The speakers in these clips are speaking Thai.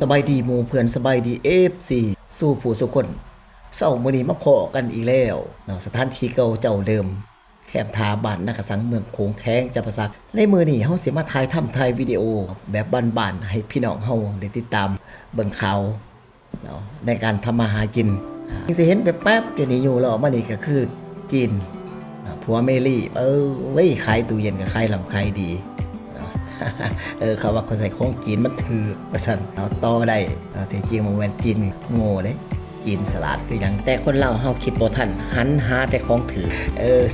สบายดีหมู่เพื่อนสบายดีFCสู้ผู้สุคนเศร้ามื้อนี้มาพอกันอีกแล้วเนาะสถานที่เก่าเจ้าเดิมแคมป์ทาบ้านนักสังเมืองโขงแข้งจับประสักในมื้อนี้เฮาสิมาถ่ายวิดีโอแบบบ้านๆให้พี่น้องเฮาได้ติดตามเบิ่งข่าวเนาะในการทำมาหากินสิเห็นแป๊บๆเดี๋ยวนี้อยู่แล้วมานี่ก็คือจีนผัวเมลี่เว้ยขายตู้เย็นก็ขายลำขายดีเขาว่าเขาใส่ของจีนมันถือว่าซั่นเอาต่อได้แต่จริงมันเป็นจีนโง่เด้จีนสลัดคือหยังแต่คนเราเฮาคิดบ่ทันหันหาแต่ของถือ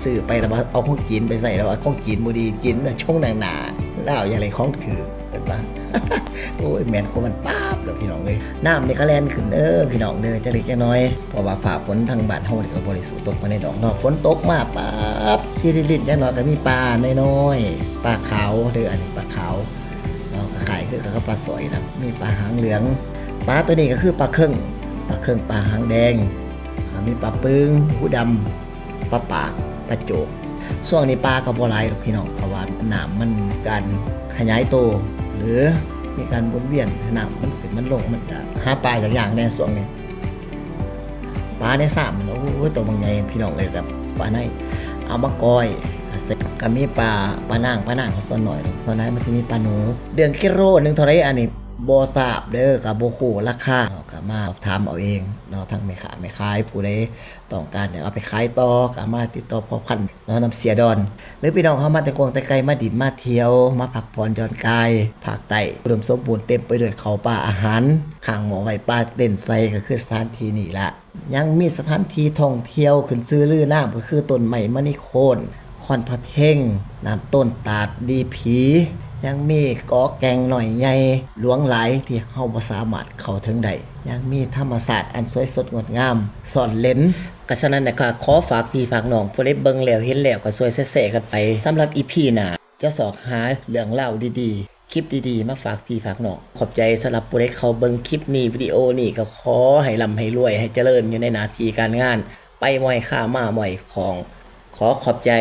ซื้อไปแล้วว่าเอาของจีนไปใส่แล้วว่าของจีนบ่ดีจีนน่ะช่วงหนาๆแล้วอย่าเลยของถือเห็นป่ะ โอ้ยแม่นของมันป๊าบแล้วพี่น้องเอ้ยน้ำนี่ก็แล่นขึ้นพี่น้องจักเล็กจักน้อยเพราะว่าฟ้าฝนทางบ้านเฮานี่ก็บ่ได้สู้ตกมาในดอกเนาะฝนตกมาป๊าบสิรินจักหน่อยก็มีปลาน้อยๆปลาขาวอันนี้ปลาขาวเนาะขายคือกับปลาสอยนะมีปลาหางเหลืองปลาตัวนี้ก็คือปลาเครื่องปลาหางแดงมีปลาปึ้งหูดำปลาปากปลาโจกช่วงนี้ปลาก็บ่หลายหรอกพี่น้องเพราะว่าน้ำมันการขยายโตหรือมีการวนเวียนน้ำมันขึ้นมันลงมันก็หาปลาอย่างแน่ช่วงนี้ปลาในสระมันโอ้ยตัวบางใหญ่พี่น้องเลยกับปลาในเอามาก้อยก็มีปลานางก็ส่วนหน่อยส่วนนั้นมันจะมีปลาหนูเดือนกิโลนึงเท่าไรอันนี้บ่ทราบกับบ่ฮู้ราคาก็มาถามเอาเองเนาะทั้งแม่ค้าแม่ขายผู้ใดต้องการอยากเอาไปขายต่อก็มาติดต่อพ่อพันธุ์เนาะน้ำเสียดอนหรือพี่น้องเฮามาแต่กวงแต่ไกลมาดินมาเที่ยวมาพักผ่อนหย่อนกายภาคใต้อุดมสมบูรณ์เต็มไปด้วยเขาป่าอาหารข้างหมอไว้ปลาเด่นใสก็คือสถานที่นี้ละยังมีสถานที่ท่องเที่ยวขึ้นชื่อลือน้ำก็คือต้นไม้มณีโคนคอนพะเพ่งน้ำต้นตาดดีผียังมีกอแกงหน่อยใหญ่หลวงหลายที่เฮาบ่สามารถเข้าถึงได้ยังมีธรรมศาสตร์อันสวยสดงดงามสอนเล่นก็ฉะนั้นนะคะขอฝากพี่ฝากน้องผู้ใดเบิ่งแล้วเห็นแล้วก็ช่วยแชร์กันไปสำหรับ EP หน้าจะสอกหาเรื่องเล่าดีๆคลิปดีๆมาฝากพี่ฝากน้องขอบใจสำหรับผู้ใดเข้าเบิ่งคลิปนี้วิดีโอนี้ก็ขอให้ร่ำให้รวยให้เจริญอยู่ในหน้าที่การงานไปม่อยค่ามาม่อยของขอขอบใจ